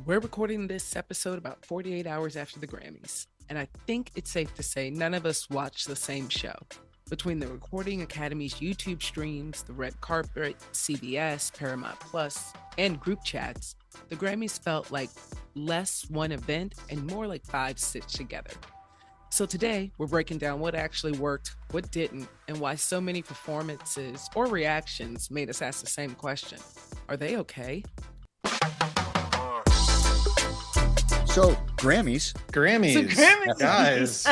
We're recording this episode about 48 hours after the Grammys, and I think it's safe to say none of us watched the same show. Between the Recording Academy's YouTube streams, the red carpet, CBS, Paramount Plus, and group chats, the Grammys felt like less one event and more like five stitched together. So today, we're breaking down what actually worked, what didn't, and why so many performances or reactions made us ask the same question. Are they okay? So, Grammys. Guys.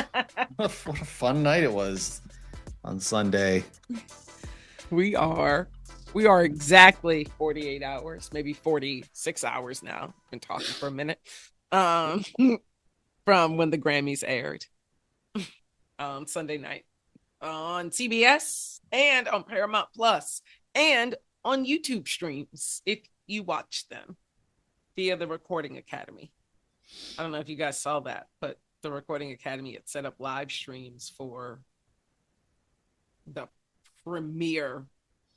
What a fun night it was on Sunday. We are exactly 48 hours, maybe 46 hours now. Been talking for a minute. From when the Grammys aired. Sunday night on CBS and on Paramount Plus and on YouTube streams if you watch them via the Recording Academy. I don't know if you guys saw that, but the Recording Academy had set up live streams for the premiere,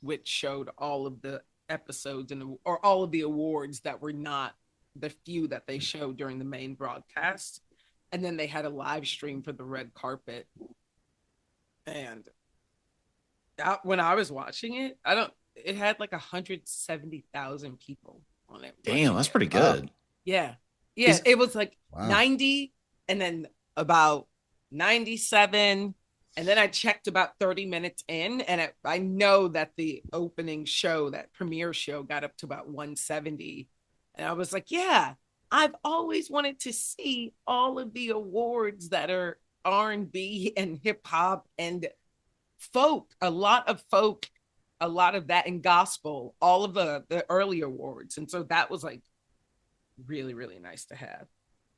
which showed all of the episodes or all of the awards that were not the few that they showed during the main broadcast. And then they had a live stream for the red carpet. And when I was watching it, it had like 170,000 people on it. Damn, that's pretty good. Yeah. It was like 90 and then about 97. And then I checked about 30 minutes in, and I know that the opening show, that premiere show, got up to about 170. And I was like, yeah, I've always wanted to see all of the awards that are R&B and hip hop and folk, a lot of that in gospel, all of the early awards. And so that was like really, really nice to have.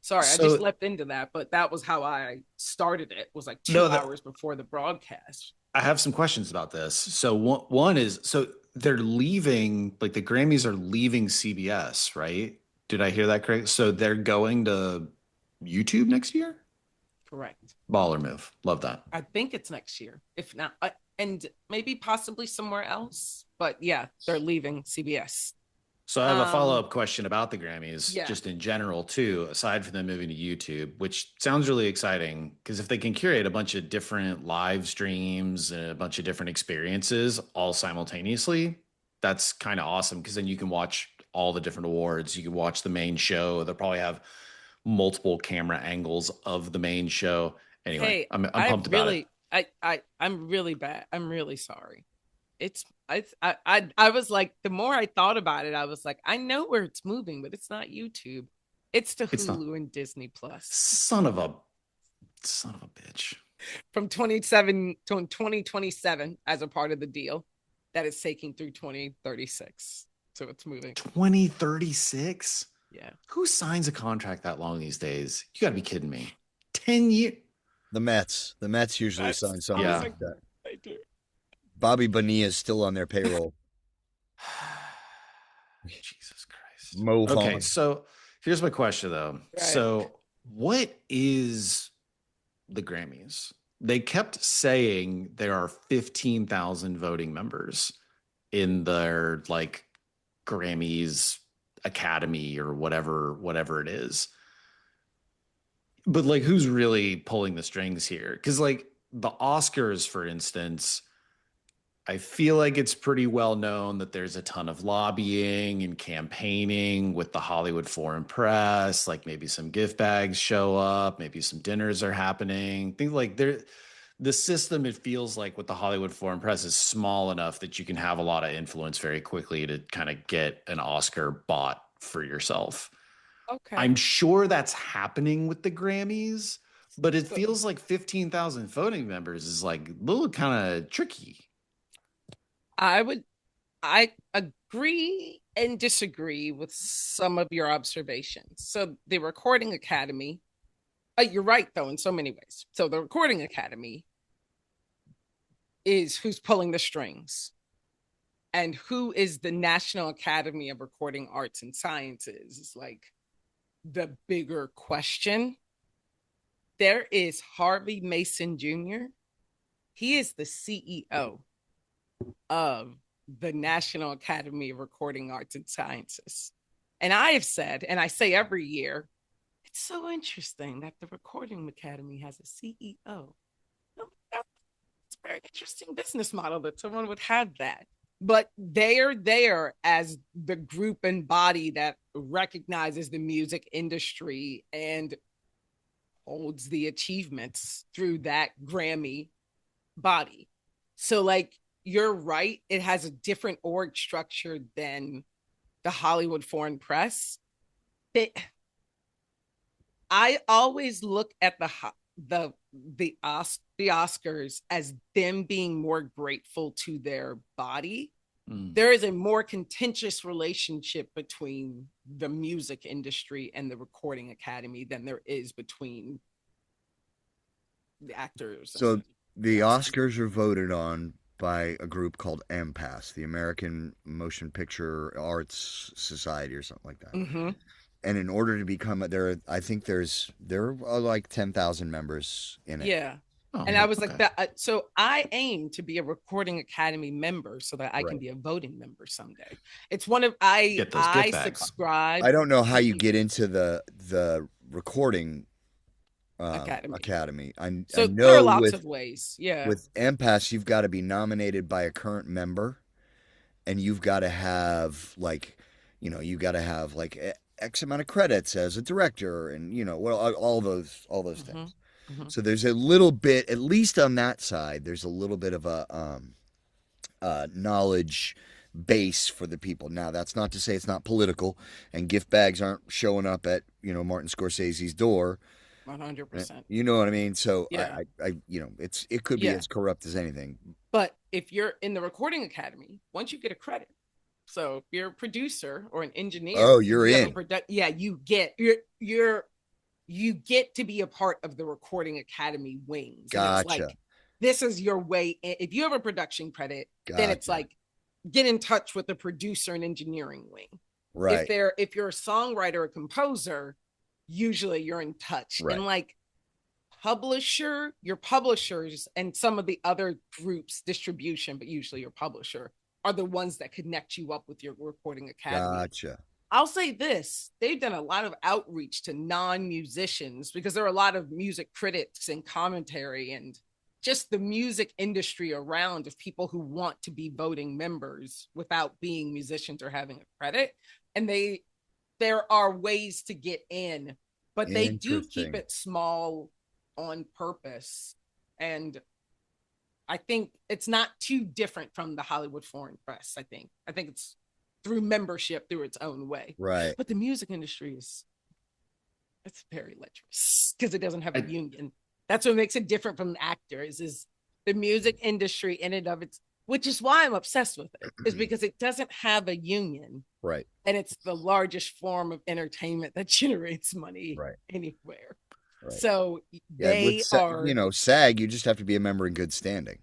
Sorry, I just leapt into that, but that was how I started it, was like 2 hours before the broadcast. I have some questions about this. So one is, so they're leaving, like the Grammys are leaving CBS, right? Did I hear that correct? So they're going to YouTube next year? Correct. Baller move. Love that. I think it's next year, if not, and maybe possibly somewhere else. But yeah, they're leaving CBS. So I have a follow-up question about the Grammys, just in general too, aside from them moving to YouTube, which sounds really exciting because if they can curate a bunch of different live streams and a bunch of different experiences all simultaneously, that's kind of awesome because then you can watch all the different awards. You can watch the main show. They'll probably have multiple camera angles of the main show. Anyway, hey, I'm pumped about it. I'm really bad. I'm really sorry. I was like, the more I thought about it, I was like, I know where it's moving, but it's not YouTube. It's to Hulu and Disney Plus. Son of a bitch. From 2027 as a part of the deal that is taking through 2036. So it's moving. 2036? Yeah. Who signs a contract that long these days? You got to be kidding me. 10 years? The Mets usually sign something like that. I do. Bobby Bonilla is still on their payroll. Jesus Christ. Mo okay, Vaughn. so here's my question though. Right. So what is the Grammys? They kept saying there are 15,000 voting members in their like Grammys Academy or whatever it is. But like who's really pulling the strings here? Because like the Oscars, for instance, I feel like it's pretty well known that there's a ton of lobbying and campaigning with the Hollywood foreign press. Like maybe some gift bags show up, maybe some dinners are happening. Things like the system, it feels like with the Hollywood foreign press is small enough that you can have a lot of influence very quickly to kind of get an Oscar bought for yourself. Okay. I'm sure that's happening with the Grammys, but it feels like 15,000 voting members is like a little kind of tricky. I agree and disagree with some of your observations. So the Recording Academy, you're right though, in so many ways. So the Recording Academy is who's pulling the strings, and who is the National Academy of Recording Arts and Sciences is like the bigger question. There is Harvey Mason Jr. He is the CEO of the National Academy of Recording Arts and Sciences. And I have said, and I say every year, it's so interesting that the Recording Academy has a CEO. It's a very interesting business model that someone would have that. But they're there as the group and body that recognizes the music industry and holds the achievements through that Grammy body. So, like, you're right, it has a different org structure than the Hollywood Foreign Press. I always look at the Oscars as them being more grateful to their body. There is a more contentious relationship between the music industry and the Recording Academy than there is between the actors. So the Oscars are voted on by a group called AMPAS, the American Motion Picture Arts Society or something like that. Mm-hmm. And in order to become I think there are like 10,000 members in it. Yeah. Oh, and I was like that. So I aim to be a Recording Academy member so that I can be a voting member someday. It's one of I subscribe. I don't know how you get into the Recording Academy. I know there are lots of ways. Yeah. With MPAS, you've got to be nominated by a current member, and you've got to have like X amount of credits as a director, and all those things. Mm-hmm. So there's a little bit, at least on that side, there's a little bit of a knowledge base for the people. Now, that's not to say it's not political, and gift bags aren't showing up at Martin Scorsese's door. 100%. You know what I mean? So yeah. It could be as corrupt as anything. But if you're in the Recording Academy, once you get a credit, so if you're a producer or an engineer, you're in. You get to be a part of the Recording Academy wings. Gotcha. And it's like, this is your way. If you have a production credit, then it's like, get in touch with the producer and engineering wing. Right. If you're a songwriter or composer, usually you're in touch. Right. And like your publishers and some of the other groups, distribution, but usually your publisher, are the ones that connect you up with your Recording Academy. Gotcha. I'll say this, they've done a lot of outreach to non-musicians because there are a lot of music critics and commentary and just the music industry around of people who want to be voting members without being musicians or having a credit. And there are ways to get in, but they do keep it small on purpose. And I think it's not too different from the Hollywood Foreign Press. I think it's through membership through its own way. Right. But the music industry it's very lecherous because it doesn't have a union. That's what makes it different from the actors is the music industry in and of its, which is why I'm obsessed with it, is because it doesn't have a union. Right. And it's the largest form of entertainment that generates money anywhere. Right. So they are, SAG, you just have to be a member in good standing.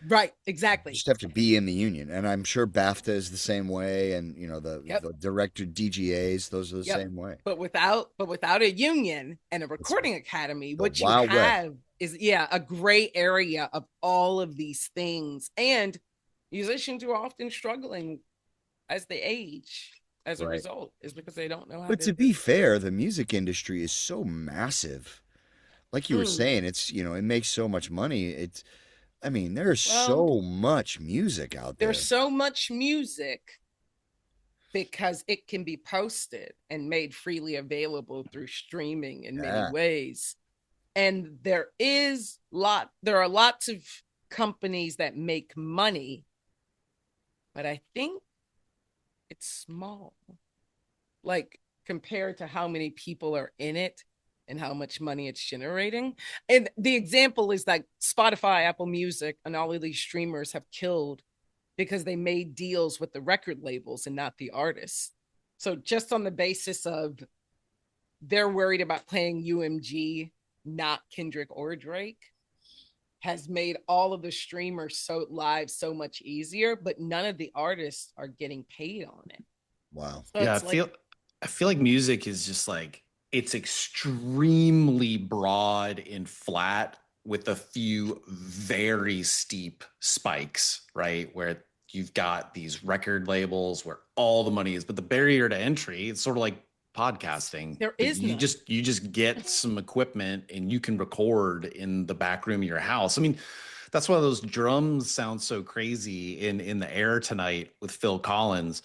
Right, exactly. You just have to be in the union. And I'm sure BAFTA is the same way. And, the director DGAs, those are the same way. But without a union and a Recording Academy, what you have is, a gray area of all of these things. And musicians who are often struggling as they age as a result is because they don't know how But to be fair, the music industry is so massive. Like you were saying, it's, it makes so much money. There's so much music out there. There's so much music because it can be posted and made freely available through streaming in many ways. And there are lots of companies that make money, but I think it's small. Like compared to how many people are in it and how much money it's generating. And the example is like Spotify, Apple Music, and all of these streamers have killed because they made deals with the record labels and not the artists. So just on the basis of they're worried about playing UMG, not Kendrick or Drake, has made all of the streamers so much easier, but none of the artists are getting paid on it. Wow. So I feel like music is just like, it's extremely broad and flat with a few very steep spikes, right? Where, you've got these record labels where all the money is, but the barrier to entry, it's sort of like podcasting. There is you just get some equipment and you can record in the back room of your house. I mean, that's why those drums sound so crazy in the air tonight with Phil Collins,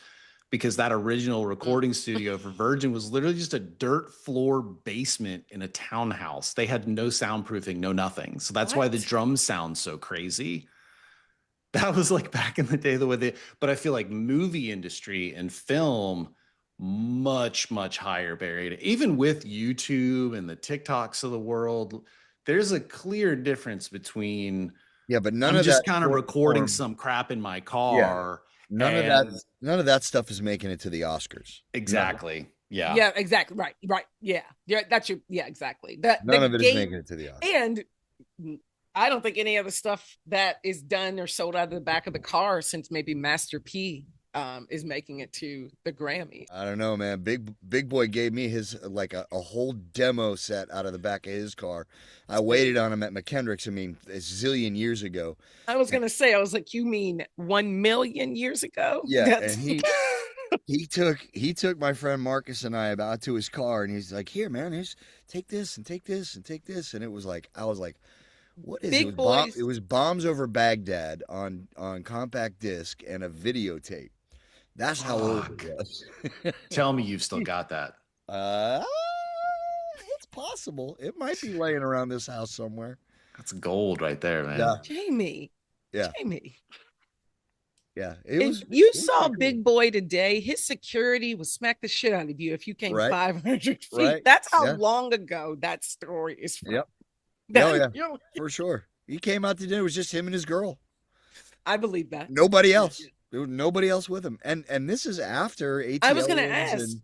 because that original recording studio for Virgin was literally just a dirt floor basement in a townhouse. They had no soundproofing, no nothing. So that's why the drums sound so crazy. That was like back in the day, the way they, but I feel like movie industry and film, much, much higher barrier. Even with YouTube and the TikToks of the world, there's a clear difference between, but none I'm of just that kind of recording some crap in my car. None of that stuff is making it to the Oscars. Exactly. Yeah. Yeah, exactly. Right. Yeah. Exactly. None of it is making it to the Oscars. And I don't think any of the stuff that is done or sold out of the back of the car since maybe Master P is making it to the Grammy. I don't know, man. Big Boy gave me his like a whole demo set out of the back of his car. I waited on him at McKendrick's. I mean, a zillion years ago. I was gonna say, I was like, you mean 1 million years ago? Yeah, and he took my friend Marcus and I out to his car, and he's like, "Here, man, take this and take this and take this," and it was like, I was like, what is it? It was Bombs Over Baghdad on compact disc and a videotape. That's how old it was. Tell me you've still got that. It's possible. It might be laying around this house somewhere. That's gold right there, man. Yeah. Jamie. Yeah. You saw Big Boy today. His security would smack the shit out of you if you came 500 feet. Right. That's how long ago that story is from. Yep. For sure. He came out to dinner. It was just him and his girl. I believe that. Nobody else. There was nobody else with him. And this is after ATL. I was going to ask.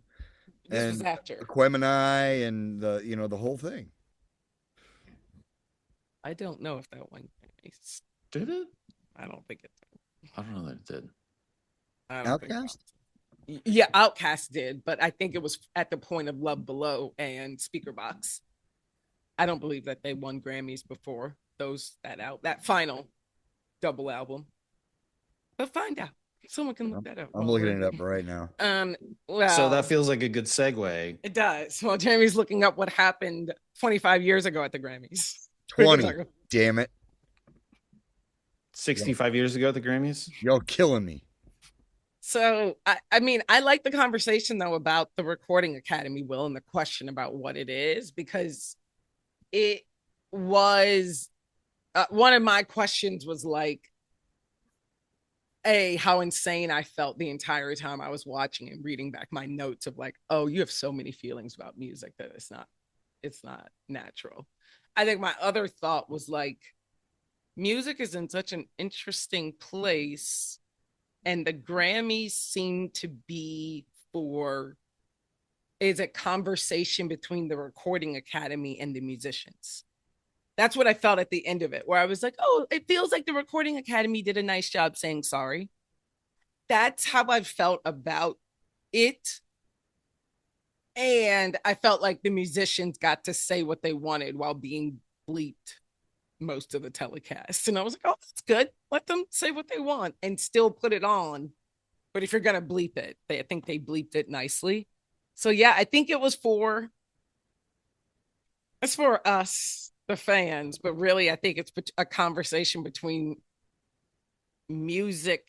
This was after Aquemini and the whole thing. I don't know if that one did it. I don't think it did. I don't know that it did. Outkast? Yeah, Outkast did, but I think it was at the point of Love Below and Speaker Box. I don't believe that they won Grammys before that final double album. But find out. Someone can look that up. I'm looking it up right now. So that feels like a good segue. It does. Well, Jeremy's looking up what happened 25 years ago at the Grammys. 20. Damn it. 65 years ago at the Grammys? You're killing me. So, I mean, I like the conversation, though, about the Recording Academy, Will, and the question about what it is, because it was one of my questions was like, how insane I felt the entire time I was watching and reading back my notes of like, oh, you have so many feelings about music that it's not natural. I think my other thought was like, music is in such an interesting place, and the Grammys seem to be is a conversation between the Recording Academy and the musicians. That's what I felt at the end of it, where I was like, oh, it feels like the Recording Academy did a nice job saying sorry. That's how I felt about it. And I felt like the musicians got to say what they wanted while being bleeped most of the telecast. And I was like, oh, that's good. Let them say what they want and still put it on. But if you're going to bleep it, I think they bleeped it nicely. So yeah, I think it's for us, the fans, but really I think it's a conversation between music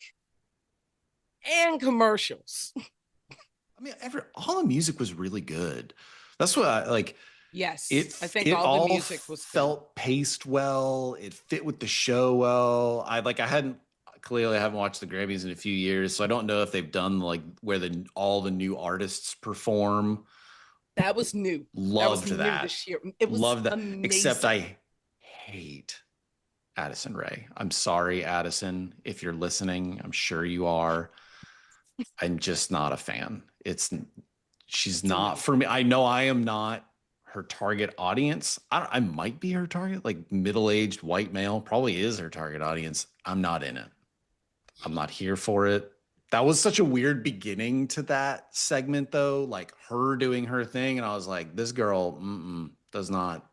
and commercials. I mean, all the music was really good. That's what I like. Yes, I think all the music was felt paced well. It fit with the show well. I haven't watched the Grammys in a few years, so I don't know if they've done like where all the new artists perform. That was new. Loved that. This year. It was loved that. Amazing. Except I hate Addison Rae. I'm sorry, Addison, if you're listening. I'm sure you are. I'm just not a fan. She's not for me. I know I am not her target audience. I might be her target, like middle-aged white male, probably is her target audience. I'm not in it. I'm not here for it. That was such a weird beginning to that segment, though, like her doing her thing. And I was like, this girl,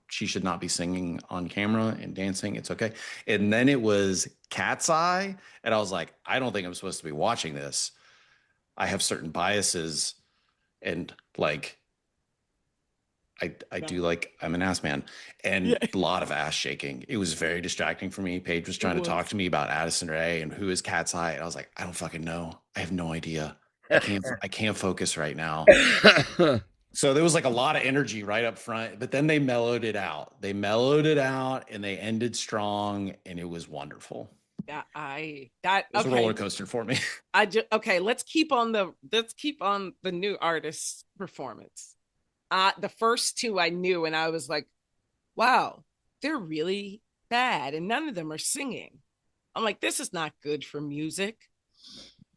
she should not be singing on camera and dancing. It's okay. And then it was Cat's Eye. And I was like, I don't think I'm supposed to be watching this. I have certain biases and like, I do like, I'm an ass man and a lot of ass shaking. It was very distracting for me. Paige was trying to talk to me about Addison Rae and who is Cat's Eye. And I was like, I don't fucking know. I have no idea. I can't focus right now. So there was like a lot of energy right up front, but then they mellowed it out. They mellowed it out and they ended strong and it was wonderful. Yeah, it was a roller coaster for me. Let's keep on the new artist's performance. The first two I knew and I was like, wow, they're really bad and none of them are singing. I'm like, this is not good for music.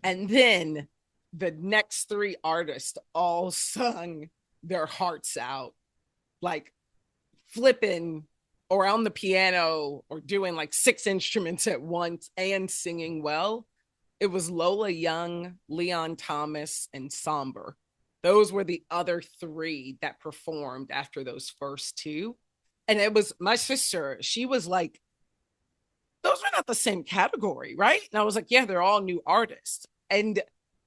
And then the next three artists all sung their hearts out, like flipping or on the piano or doing like 6 instruments at once and singing well. It was Lola Young, Leon Thomas, and Somber. Those were the other three that performed after those first two. And it was my sister. She was like, those were not the same category, right? And I was like, yeah, they're all new artists. And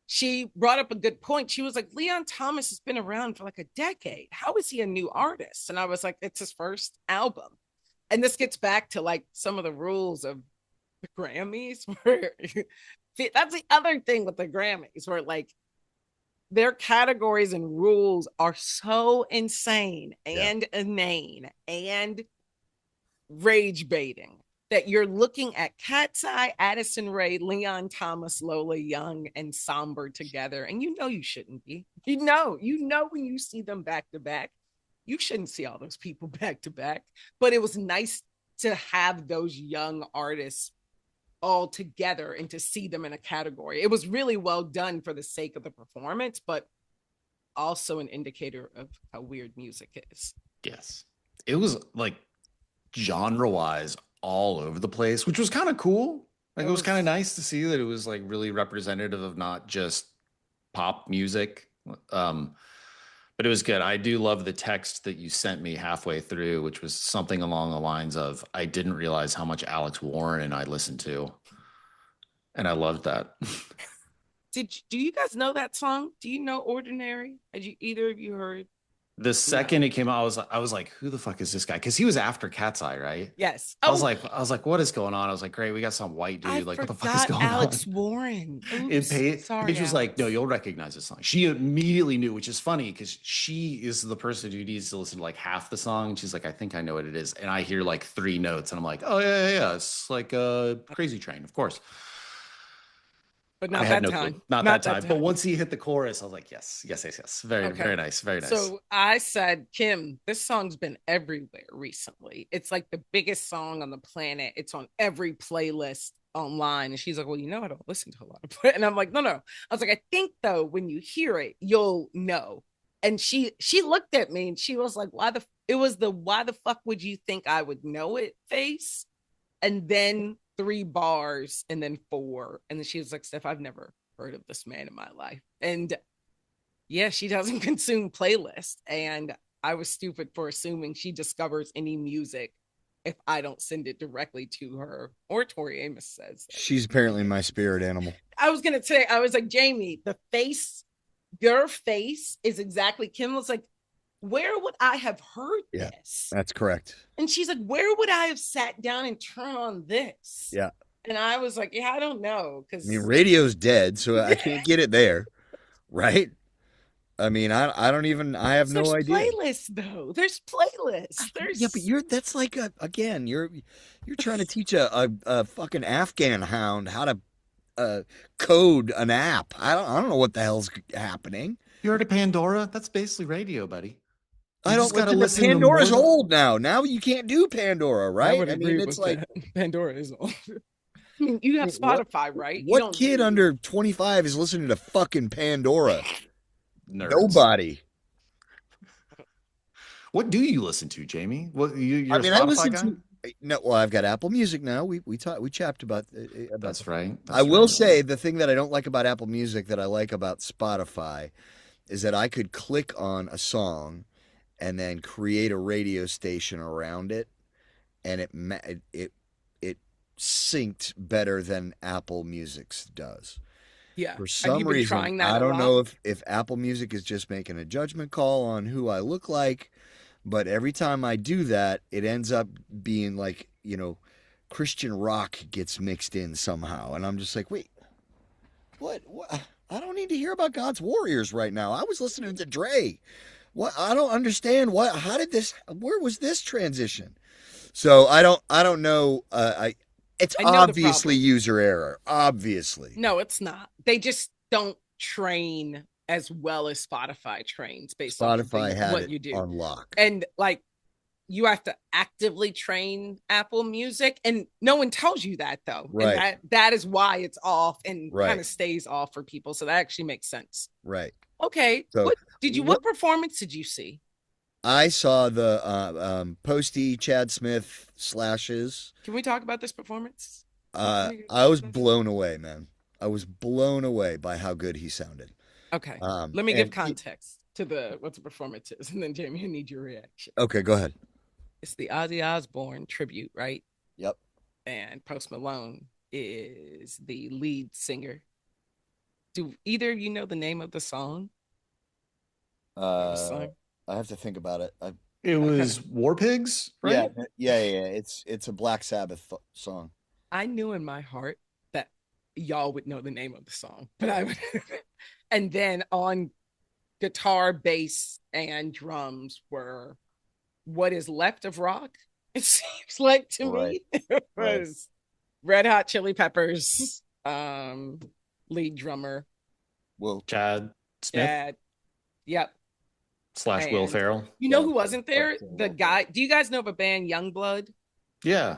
she brought up a good point. She was like, Leon Thomas has been around for like a decade. How is he a new artist? And I was like, it's his first album. And this gets back to like some of the rules of the Grammys. Where that's the other thing with the Grammys, where like their categories and rules are so insane and inane and rage baiting that you're looking at Cat's Eye, Addison Rae, Leon Thomas, Lola Young, and Somber together. And you know you shouldn't be. You know when you see them back to back, you shouldn't see all those people back to back. But it was nice to have those young artists all together and to see them in a category. It was really well done for the sake of the performance, but also an indicator of how weird music is. Yes. It was like genre-wise all over the place, which was kind of cool. Like it was kind of nice to see that it was like really representative of not just pop music. But it was good. I do love the text that you sent me halfway through, which was something along the lines of, I didn't realize how much Alex Warren I listened to. And I loved that. Do you guys know that song? Do you know Ordinary? Had you either of you heard? The second it came out, I was like, who the fuck is this guy? Because he was after Cat's Eye, right? Yes. I was like, what is going on? I was like, great, we got some white dude. Like, what the fuck is going Alex Warren. Oops, Paige was like, no, you'll recognize this song. She immediately knew, which is funny because she is the person who needs to listen to like half the song. And she's like, I think I know what it is. And I hear like 3 notes and I'm like, oh yeah. It's like a Crazy Train, of course. But not that time. Not that time. But once he hit the chorus, I was like, yes. Very nice. Very nice. So I said, Kim, this song's been everywhere recently. It's like the biggest song on the planet. It's on every playlist online. And she's like, well, I don't listen to a lot of it. And I'm like, no. I was like, I think though, when you hear it, you'll know. And she looked at me and she was like, why the fuck would you think I would know it face? And then 3 bars and then 4. And then she was like, Steph, I've never heard of this man in my life. And yeah, she doesn't consume playlists. And I was stupid for assuming she discovers any music if I don't send it directly to her. Or Tori Amos says that. She's apparently my spirit animal. I was like, Jamie, your face is exactly, Kim was like, where would I have heard this? That's correct. And she's like, where would I have sat down and turned on this? Yeah. And I was like, I don't know. I mean, radio's dead, so I can't get it there. Right? I mean, I don't even, I have no idea. There's playlists, though. There's playlists. Yeah, but that's like, again, you're trying to teach a fucking Afghan hound how to code an app. I don't know what the hell's happening. You heard of Pandora? That's basically radio, buddy. I don't got to listen. Pandora's old now. Now you can't do Pandora, right? I mean, it's like Pandora is old. I mean, you have Spotify, right? What kid under 25 is listening to fucking Pandora? Nerds. Nobody. What do you listen to, Jamie? What you're I listen to. No, well, I've got Apple Music now. We chapped about. That's right. I will say the thing that I don't like about Apple Music that I like about Spotify is that I could click on a song and then create a radio station around it, and it synced better than Apple Music's does. Yeah. For Have you some been reason, trying that I a don't lot? know if Apple Music is just making a judgment call on who I look like, but every time I do that, it ends up being like, Christian rock gets mixed in somehow. And I'm just like, wait, what? I don't need to hear about God's Warriors right now. I was listening to Dre. What? I don't understand. Where was this transition? So I don't know. It's I know the obviously problem. user error. Obviously. No, it's not. They just don't train as well as Spotify trains based off of Spotify had what it you do. on lock. And like you have to actively train Apple Music, and no one tells you that though. Right. And that is why it's off and Right. kind of stays off for people. So that actually makes sense. Right. Okay. So what performance did you see? I saw the Posty Chad Smith slashes. Can we talk about this performance? I was blown away, man. I was blown away by how good he sounded. Okay. Let me give context to what the performance is, and then Jamie, I need your reaction. Okay, go ahead. It's the Ozzy Osbourne tribute, right? Yep. And Post Malone is the lead singer. Do either of you know the name of the song? I have to think about it. It was War Pigs, right? Yeah. It's a Black Sabbath song. I knew in my heart that y'all would know the name of the song, but I would. And then on guitar, bass, and drums were What Is Left of Rock. It seems like to me it was Red Hot Chili Peppers lead drummer. Chad Smith. Yep. / Will Ferrell. You know who wasn't there? The guy. Do you guys know of a band, Youngblood? Yeah.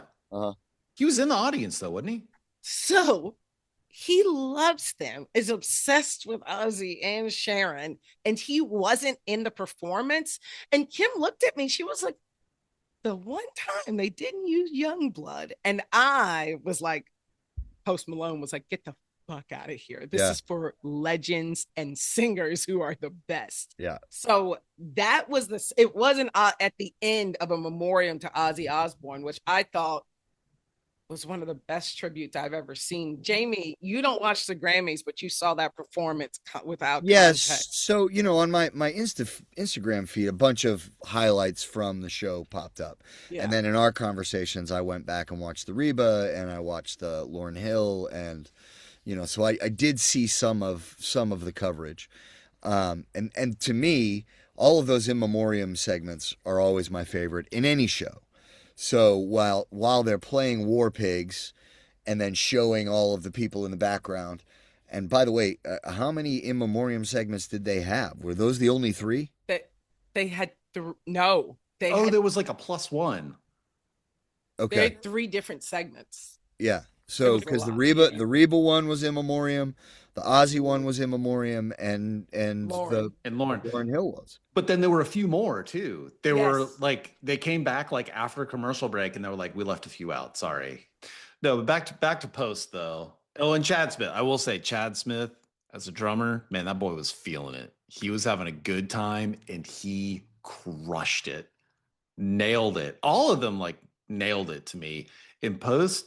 He was in the audience though, wasn't he? So he loves them, is obsessed with Ozzy and Sharon, and he wasn't in the performance. And Kim looked at me. She was like, the one time they didn't use Youngblood. And I was like, Post Malone was like, get the fuck out of here. This is for legends and singers who are the best. Yeah. So that was it wasn't at the end of a memoriam to Ozzy Osbourne, which I thought was one of the best tributes I've ever seen. Jamie, you don't watch the Grammys, but you saw that performance without context. So on my Instagram feed, a bunch of highlights from the show popped up, and then in our conversations, I went back and watched the Reba, and I watched the Lauryn Hill, and so I did see some of the coverage, and to me, all of those in memoriam segments are always my favorite in any show. So while they're playing War Pigs and then showing all of the people in the background, and by the way, how many in memoriam segments did they have? Were those the only 3? They had no. There was like a +1. Okay. They had 3 different segments. Yeah. So because the Reba one was in memoriam, the Ozzy one was in memoriam, and Lauryn Hill was. But then there were a few more too. There were like they came back like after a commercial break, and they were like, "We left a few out. Sorry." No, but back to Post though. Oh, and Chad Smith. I will say, Chad Smith as a drummer, man, that boy was feeling it. He was having a good time, and he crushed it, nailed it. All of them like nailed it to me. In Post,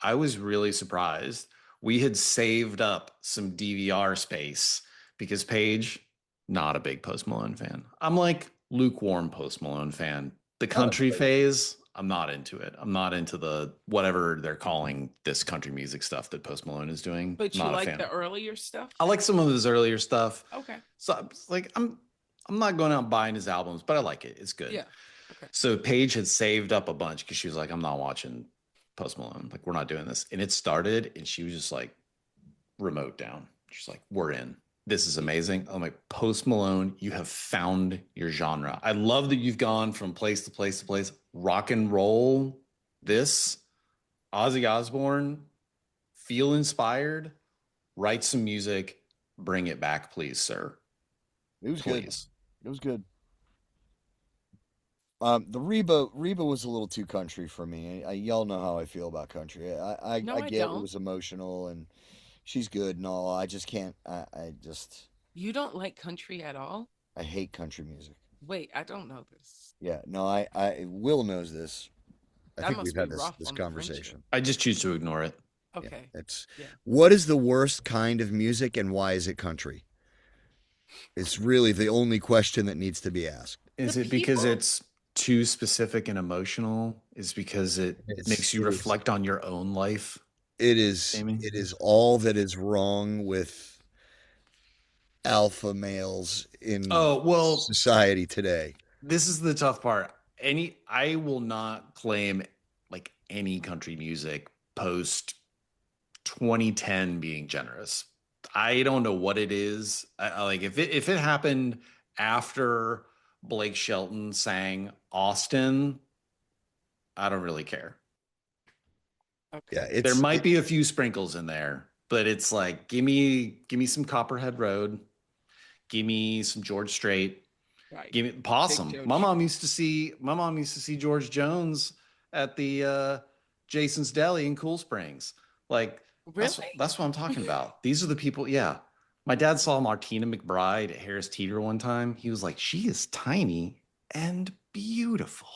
I was really surprised. We had saved up some DVR space because Paige, not a big Post Malone fan. I'm like lukewarm Post Malone fan. The country phase, I'm not into it. I'm not into the whatever they're calling this country music stuff that Post Malone is doing. But you like the earlier stuff? I like some of his earlier stuff. Okay. So like I'm not going out and buying his albums, but I like it. It's good. Yeah. Okay. So Paige had saved up a bunch because she was like, I'm not watching Post Malone. Like, we're not doing this. And it started, and she was just like, remote down. She's like, we're in. This is amazing. I'm like, Post Malone, you have found your genre. I love that you've gone from place to place to place. Rock and roll, this, Ozzy Osbourne, feel inspired, write some music, bring it back, please, sir. It was good. It was good. The Reba was a little too country for me. Y'all know how I feel about country. I get it was emotional and she's good and all. I just can't. I just. You don't like country at all? I hate country music. Wait, I don't know this. Yeah, no, I Will knows this. I That think we've must be had this rough this on the friendship. conversation. I just choose to ignore it. Yeah, Okay. it's Yeah. what is the worst kind of music and why is it country? It's really the only question that needs to be asked. Is The it because people. it's too specific and emotional? Is because it makes you It is reflect on your own life, Amy? it is all that is wrong with alpha males in Oh, well, society today. this is the tough part. I will not claim like any country music post 2010 being generous. I don't know what it is. Like if it happened after Blake Shelton sang Austin, I don't really care. Yeah, Okay. There might be a few sprinkles in there, but it's like give me some Copperhead Road, give me some George Strait, Right. give me Possum. My mom used to see George Jones at the Jason's Deli in Cool Springs. Like Really? that's what I'm talking about. These are the people. Yeah, my dad saw Martina McBride at Harris Teeter one time. He was like, she is tiny and beautiful.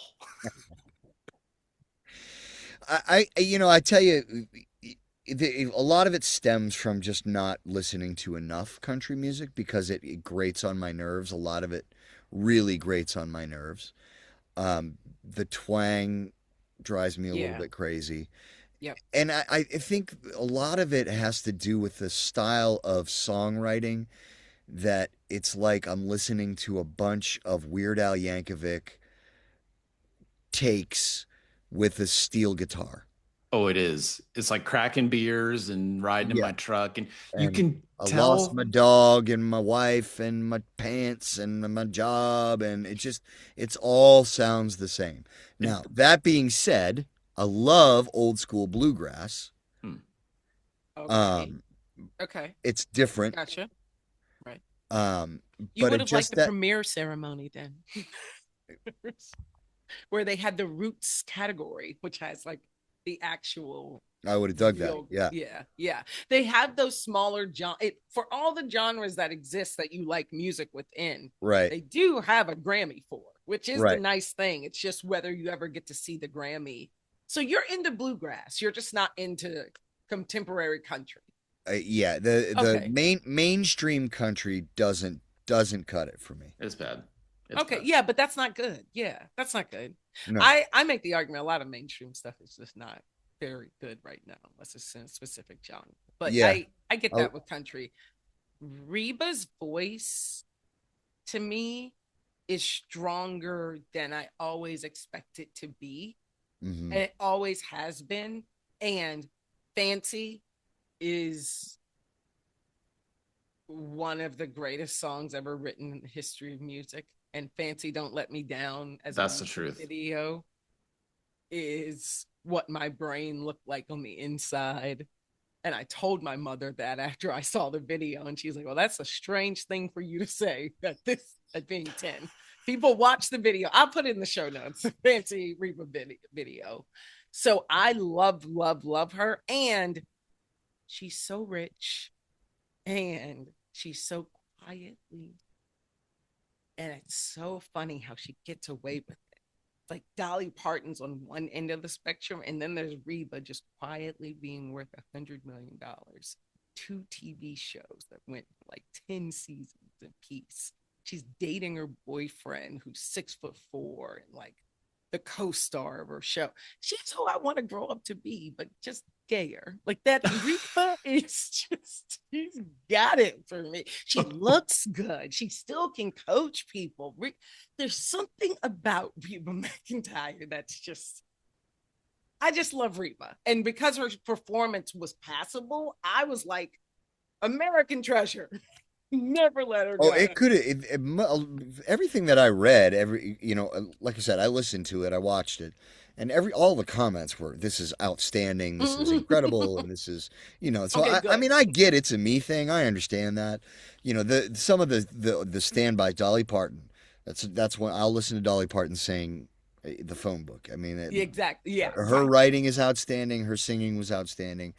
I tell you, a lot of it stems from just not listening to enough country music because it grates on my nerves. A lot of it really grates on my nerves. The twang drives me a little bit crazy. Yep. And I think a lot of it has to do with the style of songwriting that it's like I'm listening to a bunch of Weird Al Yankovic takes with a steel guitar. Oh, it is. It's like cracking beers and riding in Yeah. my truck, and you And can I lost tell. my dog and my wife and my pants and my job, and it's all sounds the same. Now, that being said, I love old school bluegrass. Okay. Okay. It's different. Gotcha. Right. You But would it have liked just the that premiere ceremony then, where they had the roots category, which has like the actual I would have dug that. real. Yeah. Yeah. Yeah. They have those smaller for all the genres that exist that you like music within. Right. They do have a Grammy for, which is the Right. nice thing. It's just whether you ever get to see the Grammy. So you're into bluegrass. You're just not into contemporary country. Yeah. The Okay. mainstream country doesn't cut it for me. It's bad. It's Okay, bad. yeah, but that's not good. Yeah, that's not good. No. I make the argument a lot of mainstream stuff is just not very good right now, unless it's in a specific genre. But Yeah. I get that with country. Reba's voice to me is stronger than I always expect it to be. Mm-hmm. And it always has been. And Fancy is one of the greatest songs ever written in the history of music. And Fancy Don't Let Me Down as That's the truth. video is what my brain looked like on the inside. And I told my mother that after I saw the video, and she's like, well, that's a strange thing for you to say at being 10. People watch the video. I'll put it in the show notes. Fancy Reba video. So I love, love, love her. And she's so rich. And she's so quietly. And it's so funny how she gets away with it. It's like Dolly Parton's on one end of the spectrum, and then there's Reba just quietly being worth $100 million. 2 TV shows that went like 10 seasons apiece. She's dating her boyfriend who's 6'4" and like the co-star of her show. She's who I want to grow up to be, but just gayer. Like that Reba is just, she's got it for me. She looks good. She still can coach people. There's something about Reba McEntire that's just, I just love Reba. And because her performance was passable, I was like, American treasure. Never let her go. Oh, it could have everything that I read, like I said, I listened to it, I watched it, and all the comments were, "This is outstanding, this is incredible," and this is, So Okay, I mean, I get it's a me thing, I understand that, some of the stand by Dolly Parton. That's when I'll listen to Dolly Parton sing the phone book. I mean, exactly. Yeah. Her writing is outstanding. Her singing was outstanding.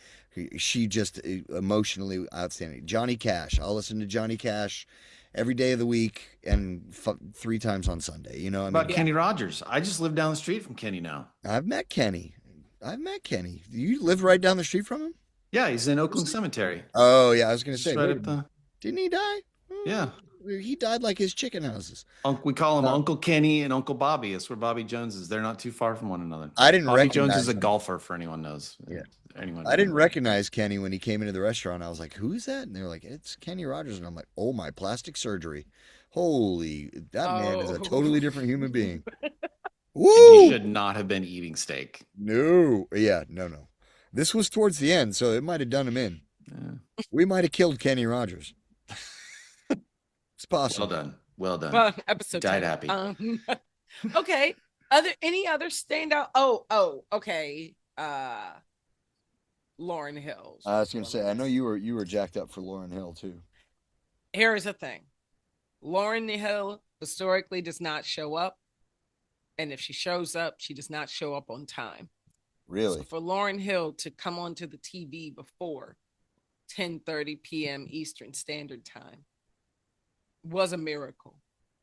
She just emotionally outstanding. Johnny Cash. I'll listen to Johnny Cash every day of the week and 3 times on Sunday. You know, I About mean, Kenny Rogers. I just live down the street from Kenny now. I've met Kenny. You live right down the street from him? Yeah, he's in Oakland Cemetery. Oh yeah, I was gonna Just say, right wait, at the. didn't he die? Yeah. He died like his chicken houses. We call him Uncle Kenny and Uncle Bobby. That's where Bobby Jones is. They're not too far from one another. I didn't Bobby recognize Jones is a him. golfer, for anyone knows. Yeah. Anyone. I didn't recognize Kenny when he came into the restaurant. I was like, "Who's that?" And they were like, "It's Kenny Rogers." And I'm like, "Oh my, plastic surgery! Holy, that man is a totally different human being." Woo! He should not have been eating steak. No, yeah, no. This was towards the end, so it might have done him in. Yeah. We might have killed Kenny Rogers. It's possible. Well done. Well, episode died 10. happy. Okay. Any other standout? Okay. Lauryn Hill. I was gonna say, I know you were jacked up for Lauryn Hill too. Here is the thing. Lauryn Hill historically does not show up. And if she shows up, she does not show up on time. Really? So for Lauryn Hill to come onto the TV before 10:30 p.m. Eastern Standard Time was a miracle.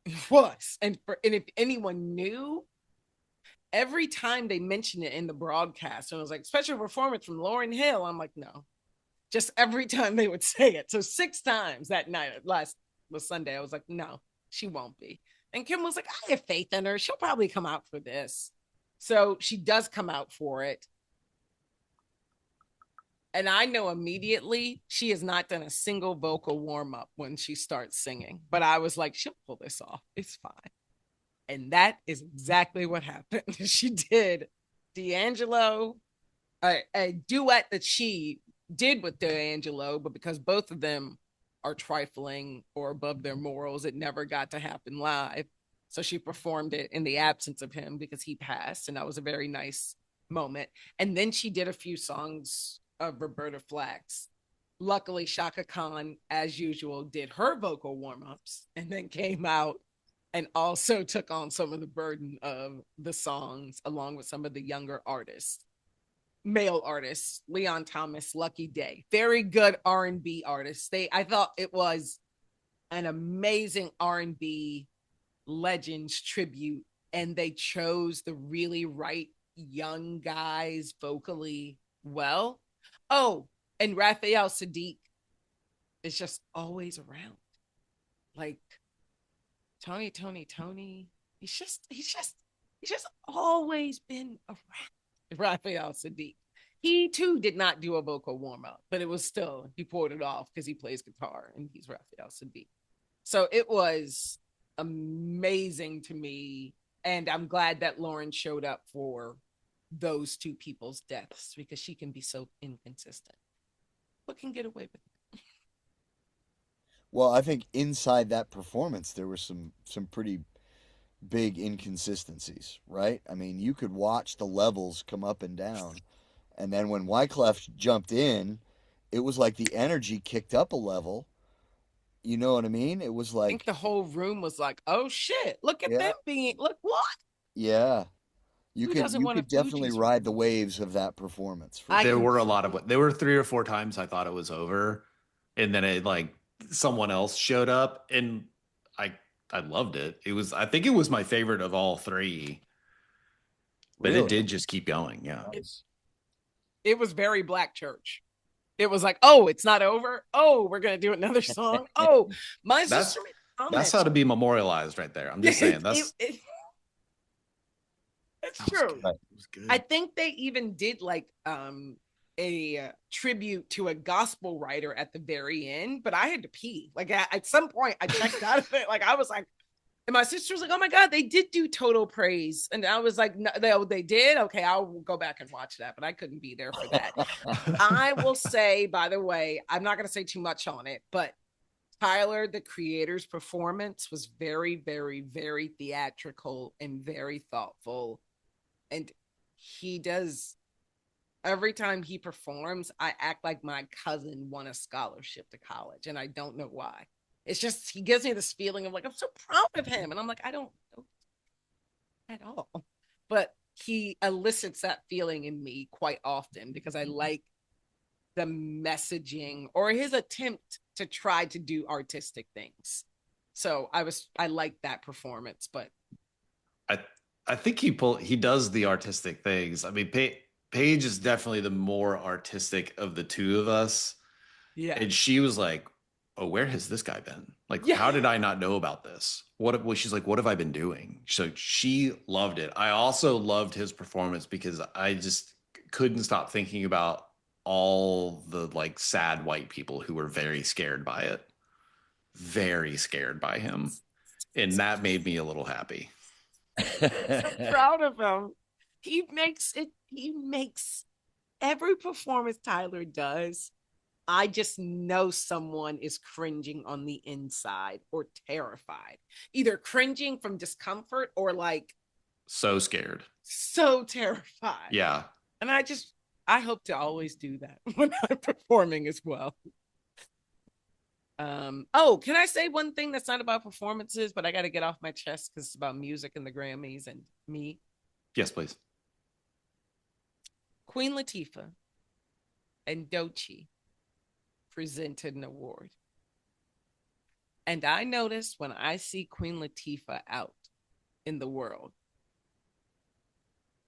It was. And if anyone knew, every time they mentioned it in the broadcast, and it was like, special performance from Lauryn Hill, I'm like, no. Just every time they would say it. So 6 times that night, last was Sunday, I was like, no, she won't be. And Kim was like, I have faith in her. She'll probably come out for this. So she does come out for it. And I know immediately she has not done a single vocal warm-up when she starts singing. But I was like, she'll pull this off. It's fine. And that is exactly what happened. She did D'Angelo, a duet that she did with D'Angelo, but because both of them are trifling or above their morals, it never got to happen live. So she performed it in the absence of him because he passed, and that was a very nice moment. And then she did a few songs of Roberta Flack's. Luckily, Shaka Khan, as usual, did her vocal warm-ups and then came out and also took on some of the burden of the songs along with some of the younger artists. Male artists, Leon Thomas, Lucky Day, very good R&B artists. I thought it was an amazing R&B legends tribute, and they chose the really right young guys vocally well. Oh, and Raphael Sadiq is just always around. Like Tony. He's just always been around. Raphael Sadiq. He too did not do a vocal warm-up, but it was still, he pulled it off because he plays guitar and he's Raphael Sadiq. So it was amazing to me. And I'm glad that Lauryn showed up for those two people's deaths because she can be so inconsistent, but can get away with it. Well, I think inside that performance, there were some pretty big inconsistencies, right? I mean, you could watch the levels come up and down. And then when Wyclef jumped in, it was like the energy kicked up a level. You know what I mean? It was like, I think the whole room was like, oh shit, look at them being, look what? Yeah. You could definitely ride the waves of that performance. There were 3 or 4 times I thought it was over. And then it like someone else showed up and I loved it. I think it was my favorite of all 3. But It did just keep going. Yeah. It was very Black Church. It was like, oh, it's not over. Oh, we're going to do another song. Oh, my sister. That's how to be memorialized right there. I'm just saying. That's true. I think they even did like a tribute to a gospel writer at the very end, but I had to pee. Like at some point I checked out of it. Like I was like, and my sister was like, oh my God, they did do Total Praise. And I was like, no, they did? Okay, I'll go back and watch that, but I couldn't be there for that. I will say, by the way, I'm not going to say too much on it, but Tyler, the creator's performance was very, very, very theatrical and very thoughtful. And he does, every time he performs, I act like my cousin won a scholarship to college, and I don't know why. It's just, he gives me this feeling of like, I'm so proud of him. And I'm like, I don't know at all. But he elicits that feeling in me quite often because I like the messaging or his attempt to try to do artistic things. So I liked that performance, but I think he does the artistic things. I mean, Paige is definitely the more artistic of the two of us. Yeah. And she was like, "Oh, where has this guy been? Like, how did I not know about this? She's like, what have I been doing?" So she loved it. I also loved his performance because I just couldn't stop thinking about all the like sad white people who were very scared by it. Very scared by him. And that made me a little happy. So proud of him. He makes every performance Tyler does. I just know someone is cringing on the inside or terrified, either cringing from discomfort or like so scared, so terrified. Yeah. And I hope to always do that when I'm performing as well. Oh, can I say one thing that's not about performances, but I got to get off my chest because it's about music and the Grammys and me? Yes, please. Queen Latifah and Doechii presented an award. And I notice when I see Queen Latifah out in the world,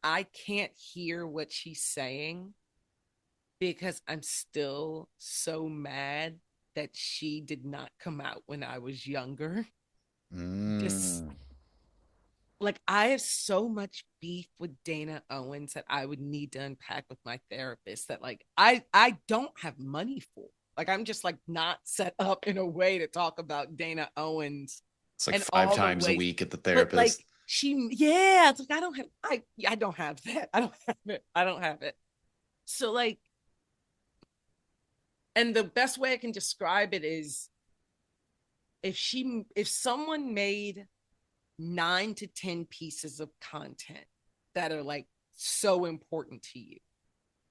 I can't hear what she's saying because I'm still so mad that she did not come out when I was younger. Just like I have so much beef with Dana Owens that I would need to unpack with my therapist that like I don't have money for. Like I'm just like not set up in a way to talk about Dana Owens. It's like 5 times a week at the therapist. But like it's like I don't have that. I don't have it. So like, and the best way I can describe it is if someone made 9 to 10 pieces of content that are like so important to you,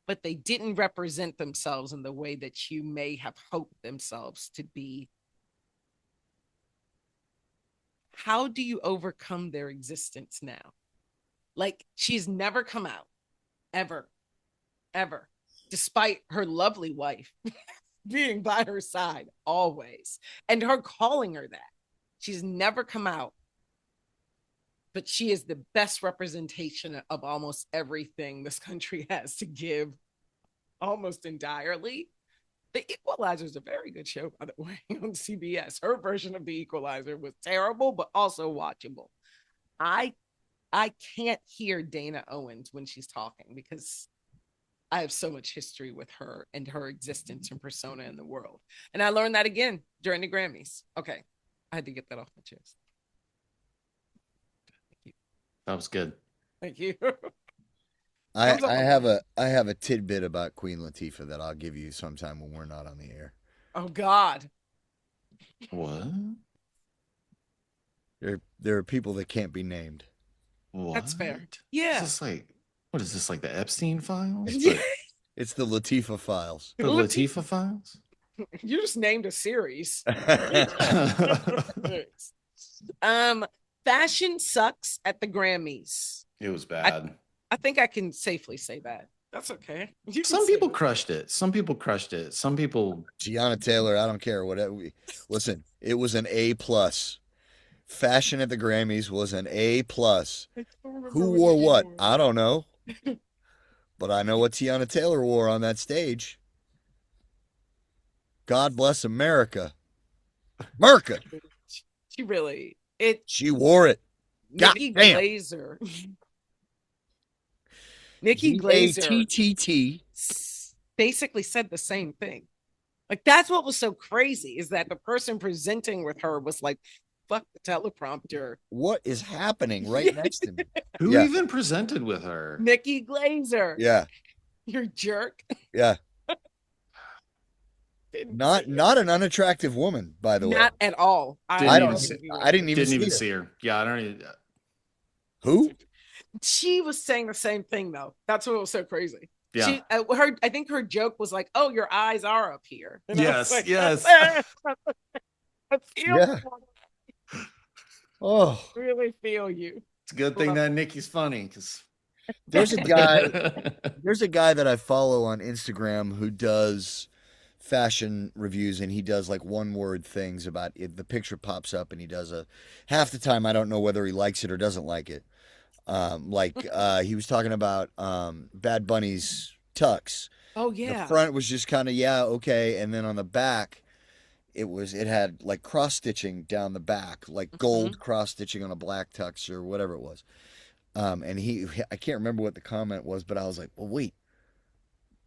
but they didn't represent themselves in the way that you may have hoped themselves to be, how do you overcome their existence now? Like she's never come out, ever, despite her lovely wife being by her side always and her calling her that. She's never come out, but she is the best representation of almost everything this country has to give almost entirely. The Equalizer is a very good show, by the way, on CBS. Her version of The Equalizer was terrible, but also watchable. I can't hear Dana Owens when she's talking because I have so much history with her and her existence and persona in the world. And I learned that again during the Grammys. Okay. I had to get that off my chest. Thank you. That was good. Thank you. I have a tidbit about Queen Latifah that I'll give you sometime when we're not on the air. Oh God. What? There are people that can't be named. What? That's fair. Yeah. What is this, like the Epstein files? It's the Latifah files. The Latifah files? You just named a series. Fashion sucks at the Grammys. It was bad. I think I can safely say that. That's okay. Some people crushed it. Some people. Tiana Taylor, I don't care. Listen, it was an A+. Fashion at the Grammys was an A+. Who wore what? I don't know. But I know what Tiana Taylor wore on that stage. God bless America. America. She wore it. Nikki Glaser. Nikki Glaser basically said the same thing. Like that's what was so crazy is that the person presenting with her was like, fuck the teleprompter. What is happening right next to me? Who even presented with her? Nikki Glaser. Yeah. You're jerk. Yeah. Not an unattractive woman, by the way. Not at all. I didn't even see her. Yeah, I don't even. Who? She was saying the same thing though. That's what was so crazy. Yeah. I think her joke was like, "Oh, your eyes are up here." And yes. Like, yes. I feel yeah. Oh, I really feel you. It's a good thing that Nikki's funny because there's a guy that I follow on Instagram who does fashion reviews, and he does like one word things about it. The picture pops up, and he does a half the time I don't know whether he likes it or doesn't like it. He was talking about Bad Bunny's tux. Oh The yeah. front was just kind of yeah okay, and then on the back it had like cross stitching down the back, like gold cross stitching on a black tux or whatever it was. And I can't remember what the comment was, but I was like, well, wait,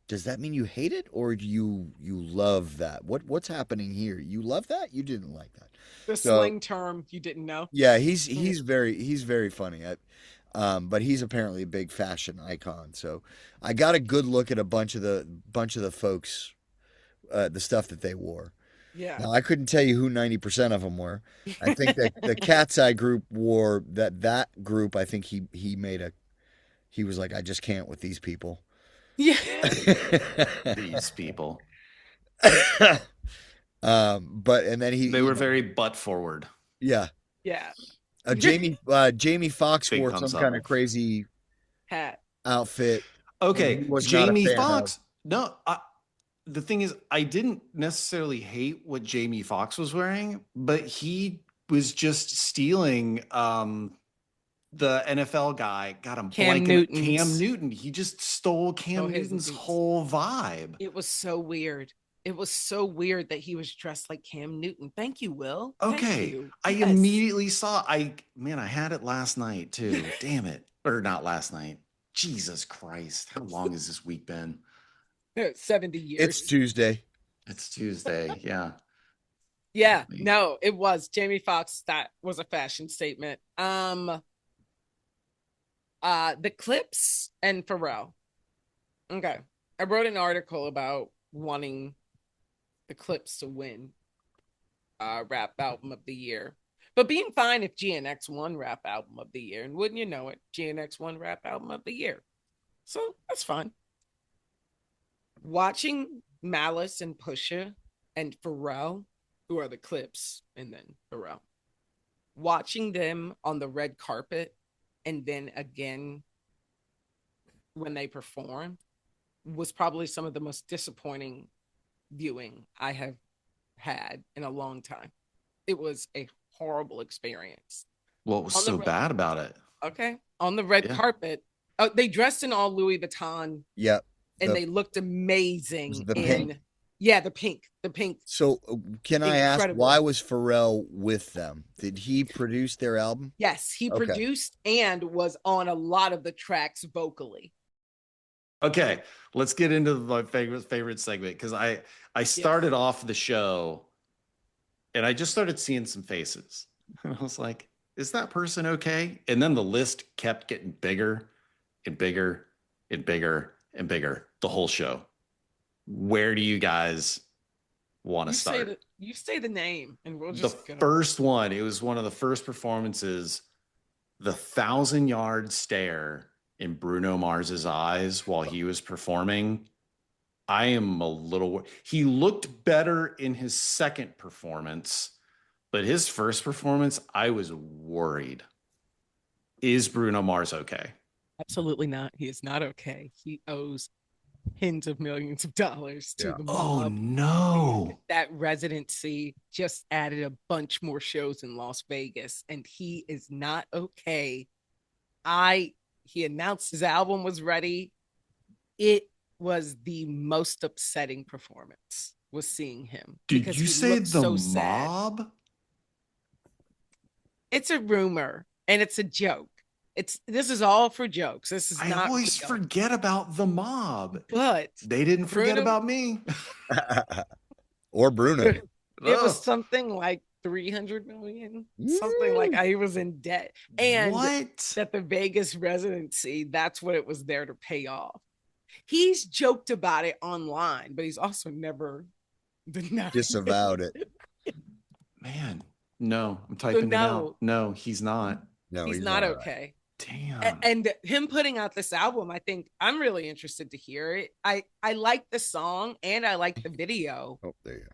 does that mean you hate it or do you love that? What's happening here? You love that? You didn't like that? The So slang term you didn't know. yeah, he's very funny. But he's apparently a big fashion icon. So I got a good look at a bunch of the folks, the stuff that they wore. Yeah. Now I couldn't tell you who 90% of them were. I think that the Cat's Eye group wore that group. I think he was like, I just can't with these people. Yeah. These people. But and then they were very butt forward. Yeah. Yeah. Jamie Foxx wore some kind of crazy hat outfit. Okay, Jamie Foxx. No, the thing is, I didn't necessarily hate what Jamie Foxx was wearing, but he was just stealing the NFL guy. Got him Cam Newton. Cam Newton. He just stole Cam Newton's whole vibe. It was so weird. It was so weird that he was dressed like Cam Newton. Thank you, Will. Okay. I immediately saw I had it last night too. Damn it. Or not last night. Jesus Christ. How long has this week been? 70 years. It's Tuesday. Yeah. Yeah. No, it was. Jamie Foxx, that was a fashion statement. The Clipse and Pharrell. Okay. I wrote an article about wanting the Clipse to win rap album of the year, but being fine if GNX won rap album of the year, and wouldn't you know it, GNX won rap album of the year, so that's fine. Watching Malice and Pusha and Pharrell, who are the Clipse, and then Pharrell, watching them on the red carpet and then again when they perform was probably some of the most disappointing viewing I have had in a long time. It was a horrible experience. What was so bad about it? Okay. On the red carpet, they dressed in all Louis Vuitton. Yep. And they looked amazing the pink. Yeah, the pink. So can I ask, why was Pharrell with them? Did he produce their album? Yes, he produced and was on a lot of the tracks vocally. Okay, let's get into my favorite segment, because I started off the show and I just started seeing some faces. And I was like, is that person okay? And then the list kept getting bigger and bigger and bigger and bigger the whole show. Where do you guys want to start? You say the name and we'll just the first one. It was one of the first performances, the 1,000-yard stare in Bruno Mars's eyes while he was performing. I am a little... He looked better in his second performance, but his first performance, I was worried. Is Bruno Mars okay? Absolutely not. He is not okay. He owes tens of millions of dollars to the mob. Oh no. That residency just added a bunch more shows in Las Vegas, and he is not okay. He announced his album was ready. It was the most upsetting performance, was seeing him. Did you say the mob? It's a rumor and it's a joke. This is all for jokes. This is not. I always forget about the mob, but they didn't forget about me. Or Bruno. It was something like 300 million, something like he was in debt, and that the Vegas residency, that's what it was there to pay off. He's joked about it online, but he's also never disavowed it. Man, no, I'm typing it out. No, he's not. No, he's not okay. Damn. And him putting out this album, I think I'm really interested to hear it. I like the song and I like the video. Oh, there you go.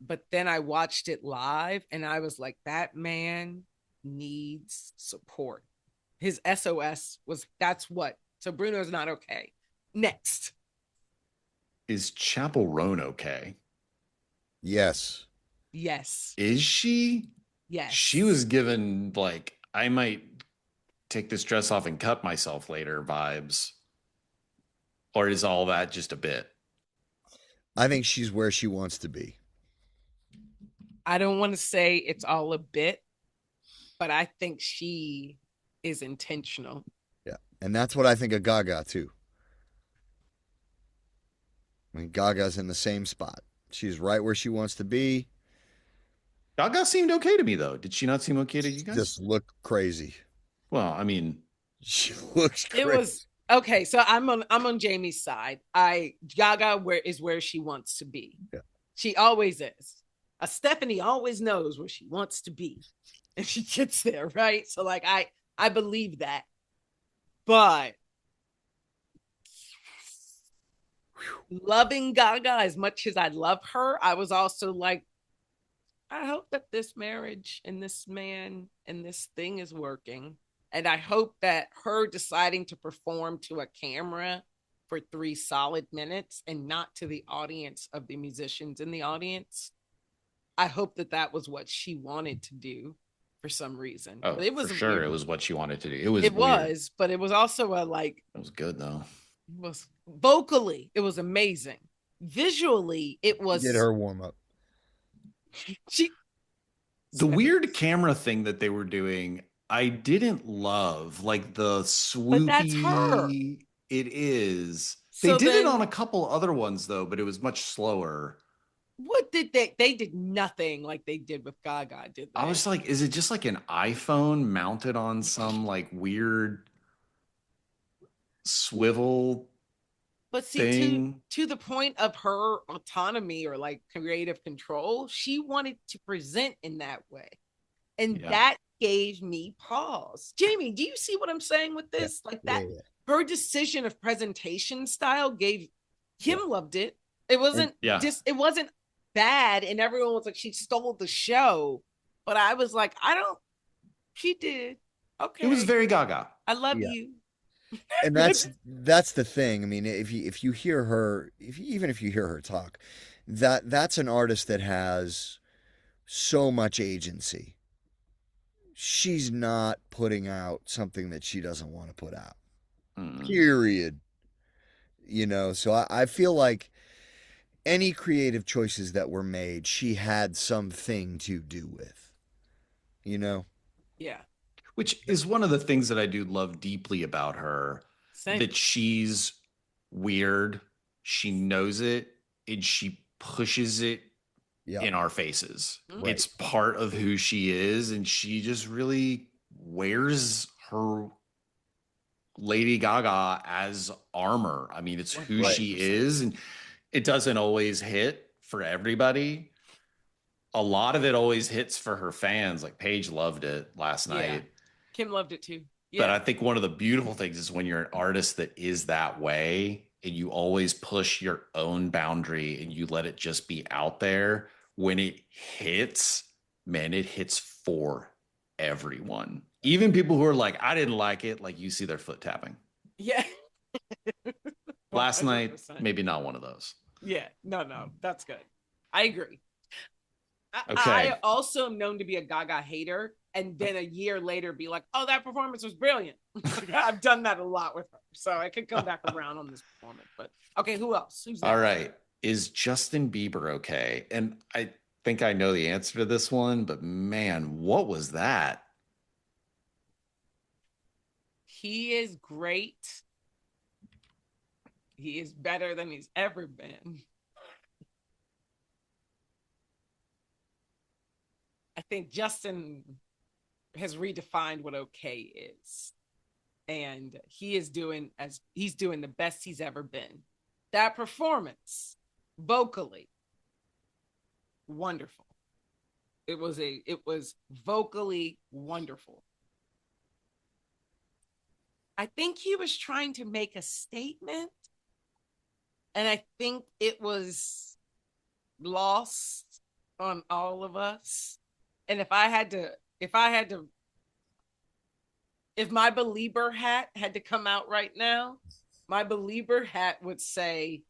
But then I watched it live and I was like, that man needs support. His SOS was, that's what. So Bruno's not okay. Next. Is Chapel Roan okay? Yes. Yes. Is she? Yes. She was given like, I might take this dress off and cut myself later vibes. Or is all that just a bit? I think she's where she wants to be. I don't want to say it's all a bit, but I think she is intentional. Yeah. And that's what I think of Gaga, too. I mean, Gaga's in the same spot. She's right where she wants to be. Gaga seemed okay to me, though. Did she not seem okay to you guys? Just look crazy. Well, I mean, she looks crazy. It was okay. So I'm on Jamie's side. Gaga is where she wants to be. Yeah. She always is. Stephanie always knows where she wants to be, and she gets there, right? So like I believe that, but loving Gaga as much as I love her, I was also like, I hope that this marriage and this man and this thing is working. And I hope that her deciding to perform to a camera for 3 solid minutes and not to the audience of the musicians in the audience, I hope that that was what she wanted to do for some reason. Oh, but it was for sure, it was what she wanted to do. It was weird. But it was also a like. It was good though. It was vocally, it was amazing. Visually, it was. Get her warm up. The weird camera thing that they were doing, I didn't love. Like the swoopy. But that's her. It is. They did it on a couple other ones though, but it was much slower. What did they did nothing like they did with Gaga, did they? I was like, is it just like an iPhone mounted on some like weird swivel? But see, to the point of her autonomy or like creative control, she wanted to present in that way. And that gave me pause. Jamie, do you see what I'm saying with this? Like that, her decision of presentation style gave him loved it. It wasn't just, it wasn't bad. And everyone was like, she stole the show. But I was like, she did. Okay. It was very Gaga. I love you. And that's the thing. I mean, if you hear her, even if you hear her talk, that's an artist that has so much agency. She's not putting out something that she doesn't want to put out. Period. You know, so I feel like any creative choices that were made, she had something to do with. You know? Yeah. Which is one of the things that I do love deeply about her. Same. That she's weird, she knows it, and she pushes it in our faces. Right. It's part of who she is, and she just really wears her Lady Gaga as armor. I mean, it's who she is, and it doesn't always hit for everybody. A lot of it always hits for her fans. Like Paige loved it last night. Kim loved it too. Yeah. But I think one of the beautiful things is when you're an artist that is that way and you always push your own boundary and you let it just be out there. When it hits, man, it hits for everyone. Even people who are like, I didn't like it, like you see their foot tapping. Yeah. Last night, maybe not one of those. Yeah. No, that's good. I agree. Okay. I also am known to be a Gaga hater and then a year later be like, oh, that performance was brilliant. I've done that a lot with her. So I could come back around on this performance. But okay, who else? Who's that? All right. Is Justin Bieber okay? And I think I know the answer to this one, but man, what was that? He is great. He is better than he's ever been. I think Justin has redefined what okay is. And he's doing the best he's ever been. That performance, vocally, wonderful. It was vocally wonderful. I think he was trying to make a statement. And I think it was lost on all of us. And if my Belieber hat had to come out right now, my Belieber hat would say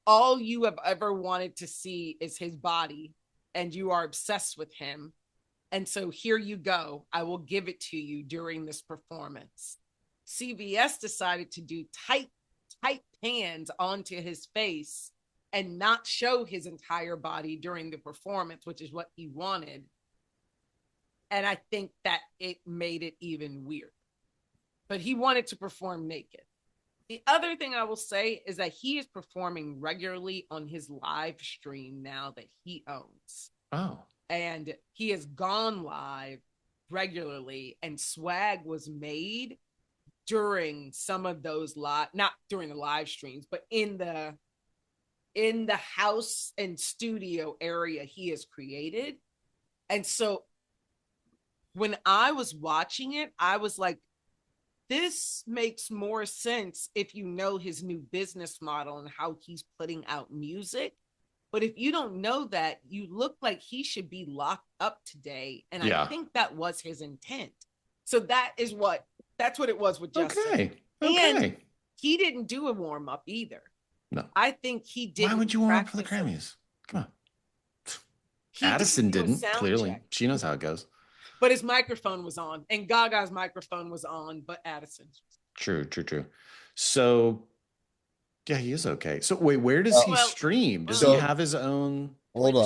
All you have ever wanted to see is his body, and you are obsessed with him. And so here you go. I will give it to you during this performance. CBS decided to do tight pans onto his face and not show his entire body during the performance, which is what he wanted. And I think that it made it even weird. But he wanted to perform naked. The other thing I will say is that he is performing regularly on his live stream now that he owns. Oh. And he has gone live regularly, and swag was made during some of those not during the live streams, but in the house and studio area he has created. And so when I was watching it, I was like, this makes more sense if you know his new business model and how he's putting out music. But if you don't know that, you look like he should be locked up today. And I think that was his intent. So that's what it was with Justin. Okay. And he didn't do a warm up either. No. I think he did. Why would you warm up for the Grammys? Come on. Addison didn't, clearly. Check. She knows how it goes. But his microphone was on, and Gaga's microphone was on, but Addison's. True. So, yeah, he is okay. So, wait, where does he stream? Does he have his own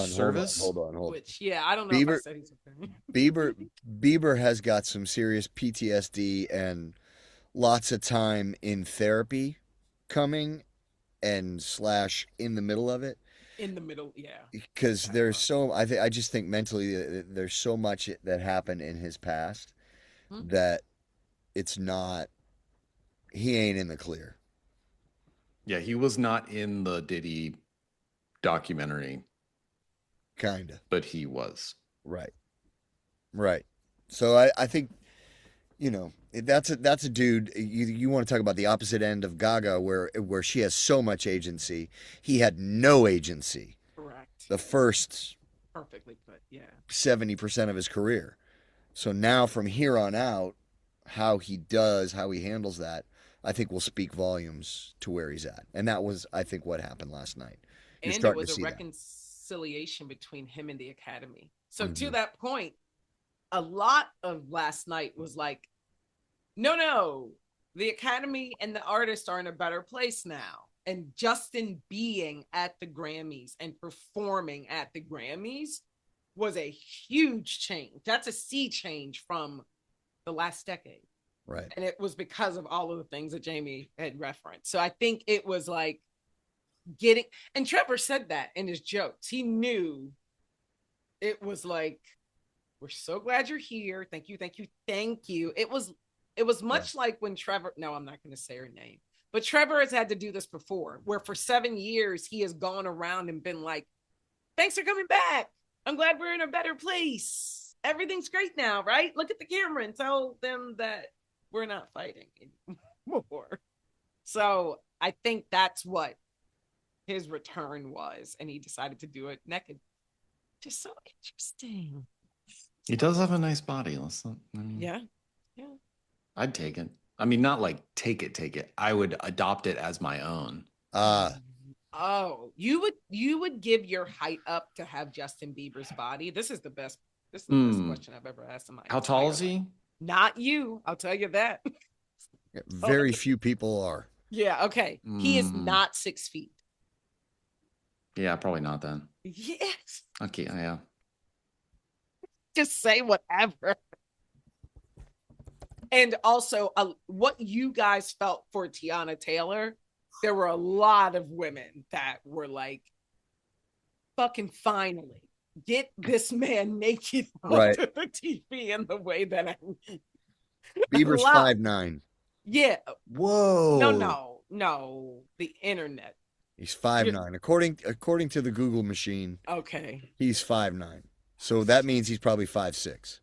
service? Hold on. Which, yeah, I don't know if I said he's okay. Bieber has got some serious PTSD and lots of time in therapy coming and / in the middle of it. In the middle, yeah. Because there's I just think mentally there's so much that happened in his past that it's not, he ain't in the clear. Yeah, he was not in the Diddy documentary. Kinda. But he was. Right. So I think, that's a dude. You want to talk about the opposite end of Gaga, where she has so much agency. He had no agency. Correct. The first perfectly put, yeah. 70% of his career. So now from here on out, how he handles that, I think will speak volumes to where he's at. And that was, I think, what happened last night. And it was a reconciliation between him and the Academy. So to that point, a lot of last night was like, no, the Academy and the artist are in a better place now. And Justin being at the Grammys and performing at the Grammys was a huge change. That's a sea change from the last decade. Right. And it was because of all of the things that Jamie had referenced. So I think it was like and Trevor said that in his jokes. He knew it was like, we're so glad you're here. Thank you. It was much like when Trevor, no, I'm not going to say her name, but Trevor has had to do this before, where for 7 years he has gone around and been like, thanks for coming back. I'm glad we're in a better place. Everything's great now, right? Look at the camera and tell them that we're not fighting anymore. So I think that's what his return was. And he decided to do it naked. Just so interesting. He does have a nice body. Yeah. I'd take it. I mean, not like take it. I would adopt it as my own. Oh, you would give your height up to have Justin Bieber's body? This is the best question I've ever asked somebody. How tall is he? Not you. I'll tell you that. Very few people are. Yeah. Okay. He is not 6 feet. Yeah, probably not then. Yes. Okay. Yeah. Just say whatever. And also, what you guys felt for Tiana Taylor, there were a lot of women that were like, fucking finally, get this man naked onto the TV in the way that I need. Bieber's 5'9". Yeah. Whoa. No. The internet. He's 5'9". According to the Google machine. Okay. He's 5'9". So that means he's probably 5'6".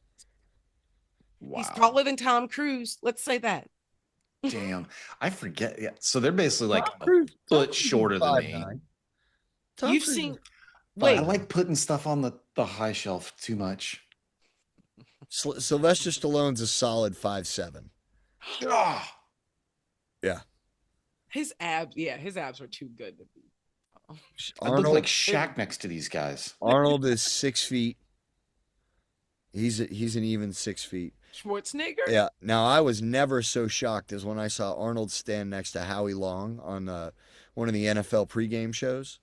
Wow. He's taller than Tom Cruise. Let's say that. Damn. I forget. Yeah. So they're basically like a foot shorter than me. You've seen. Wait. I like putting stuff on the high shelf too much. Sylvester Stallone's a solid 5'7". Oh. Yeah. His abs were too good to be. I look like Shaq next to these guys. Arnold is 6 feet. He's an even 6 feet. Schwarzenegger? Yeah. Now, I was never so shocked as when I saw Arnold stand next to Howie Long on one of the NFL pregame shows.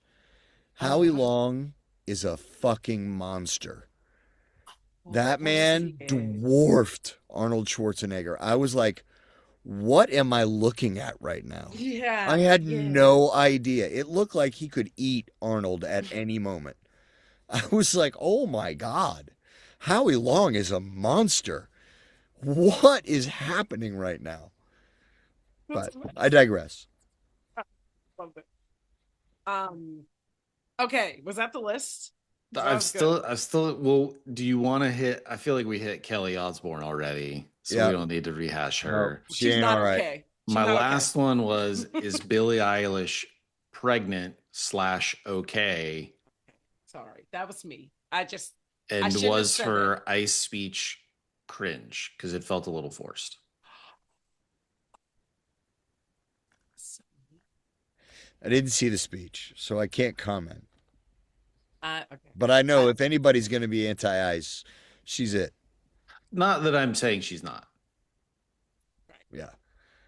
Howie Long is a fucking monster. That man dwarfed Arnold Schwarzenegger. I was like, what am I looking at right now? Yeah. I had no idea. It looked like he could eat Arnold at any moment. I was like, oh my God. Howie Long is a monster. What is happening right now? But I digress. Okay, was that the list? I still. Well, do you want to hit? I feel like we hit Kelly Osbourne already, so we don't need to rehash her. No, she's not okay. My last one is Billie Eilish pregnant / okay. Sorry, that was me. And was her ice speech cringe because it felt a little forced. I didn't see the speech, so I can't comment. Okay. But I know if anybody's going to be anti-ice, she's it. Not that I'm saying she's not. Right. Yeah.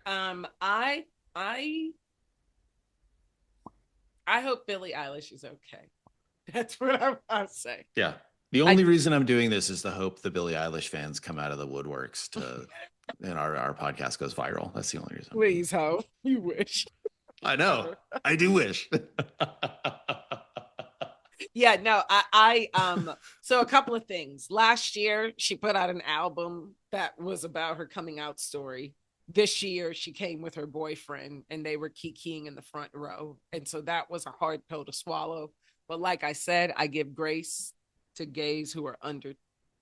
I hope Billie Eilish is okay. That's what I say. Yeah. The only reason I'm doing this is to hope the Billie Eilish fans come out of the woodworks and our podcast goes viral. That's the only reason. Please hope. You wish. I know. I do wish. Yeah, no, so a couple of things. Last year, she put out an album that was about her coming out story. This year, she came with her boyfriend and they were kikiing in the front row. And so that was a hard pill to swallow. But like I said, I give grace to gays who are under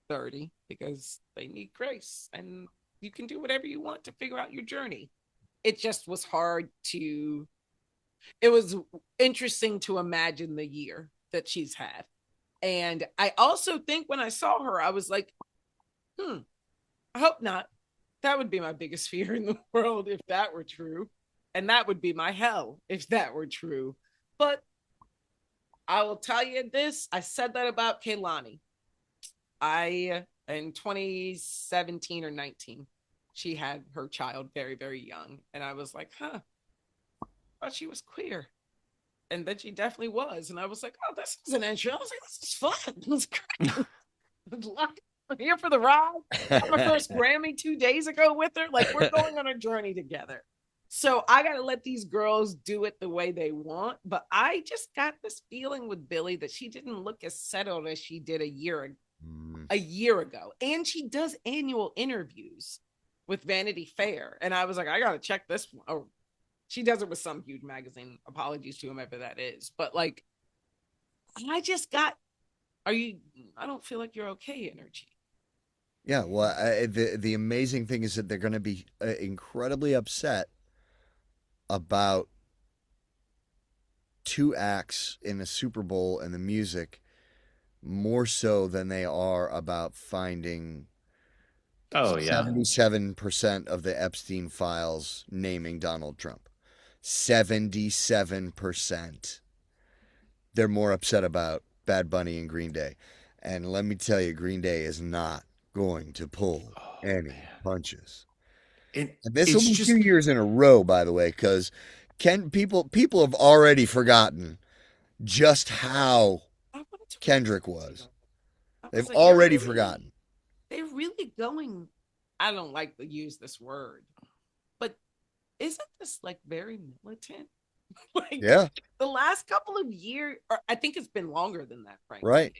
30 because they need grace. And you can do whatever you want to figure out your journey. It just was it was interesting to imagine the year that she's had. And I also think when I saw her, I was like, I hope not. That would be my biggest fear in the world if that were true. And that would be my hell if that were true. But I will tell you this. I said that about Kehlani. In 2017 or 19, she had her child very, very young. And I was like, I thought she was queer. And then she definitely was. And I was like, oh, this is an intro. I was like, this is fun. This is great. I'm here for the ride. I got my first Grammy 2 days ago with her. Like, we're going on a journey together. So I got to let these girls do it the way they want. But I just got this feeling with Billie that she didn't look as settled as she did a year ago. And she does annual interviews with Vanity Fair. And I was like, I got to check this one. Oh, she does it with some huge magazine. Apologies to whomever that is. But like, I just got, I don't feel like you're okay energy. Yeah, well, the amazing thing is that they're going to be incredibly upset about 2 acts in the Super Bowl and the music more so than they are about finding 77% of the Epstein files naming Donald Trump. 77%. They're more upset about Bad Bunny and Green Day. And let me tell you, Green Day is not going to pull any punches. And this will be 2 years in a row, by the way, because people have already forgotten just how Kendrick was. They've already forgotten. They're really going, I don't like to use this word, but isn't this like very militant? Like, yeah. The last couple of years, or I think it's been longer than that, frankly. Right.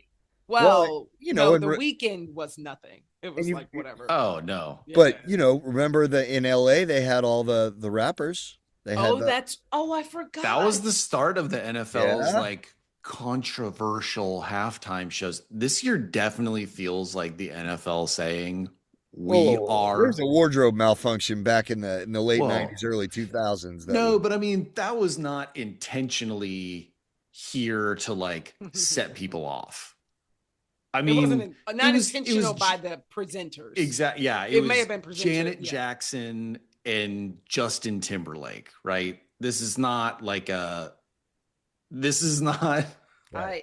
Well, the weekend was nothing. It was like whatever. Oh no! Yeah. But remember in LA they had all the rappers. They had I forgot. That was the start of the NFL's like controversial halftime shows. This year definitely feels like the NFL saying There's a wardrobe malfunction back in the late 90s, early 2000s. But I mean that was not intentionally here to like set people off. I mean, it wasn't intentional by the presenters. Exactly. Yeah. It may have been Janet Jackson and Justin Timberlake, right? This is not like this is not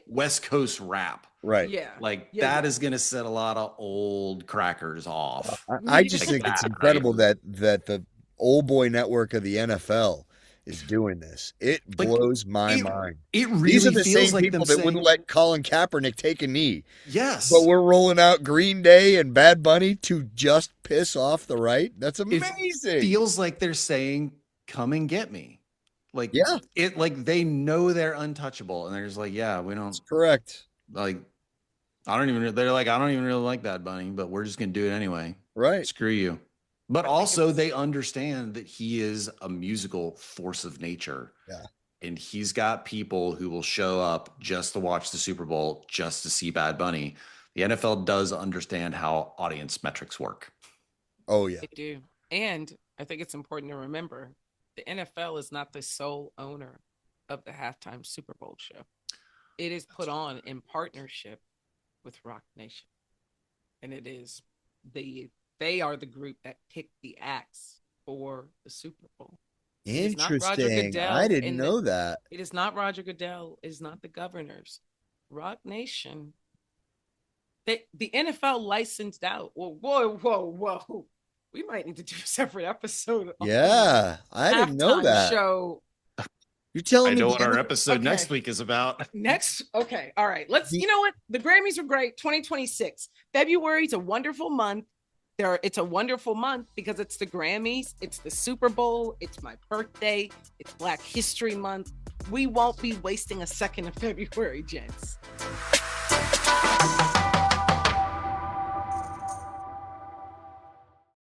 West Coast rap. Right. Yeah. Like that is going to set a lot of old crackers off. I just think it's incredible that the old boy network of the NFL is doing this. It blows my mind. It really These are the feels same like people that wouldn't let Colin Kaepernick take a knee. Yes. But we're rolling out Green Day and Bad Bunny to just piss off the right. That's amazing. It feels like they're saying, come and get me. Like, they know they're untouchable. And they're just like, yeah, we don't. That's correct. Like, they're like, I don't even really like Bad Bunny, but we're just going to do it anyway. Right. Screw you. But also they understand that he is a musical force of nature. Yeah. And he's got people who will show up just to watch the Super Bowl, just to see Bad Bunny. The NFL does understand how audience metrics work. Oh, yeah. They do. And I think it's important to remember the NFL is not the sole owner of the halftime Super Bowl show. It is put on in partnership with Rock Nation. And it is they are the group that picked the acts for the Super Bowl. Interesting. I didn't know that. It is not Roger Goodell. It is not the Governors. Rock Nation. The NFL licensed out. Whoa. We might need to do a separate episode. Yeah, I didn't know that. Show. You're telling me I know what our episode next week is about. Okay. All right. You know what? The Grammys are great. 2026. February is a wonderful month. It's a wonderful month because it's the Grammys, it's the Super Bowl, it's my birthday, it's Black History Month. We won't be wasting a second of February, gents.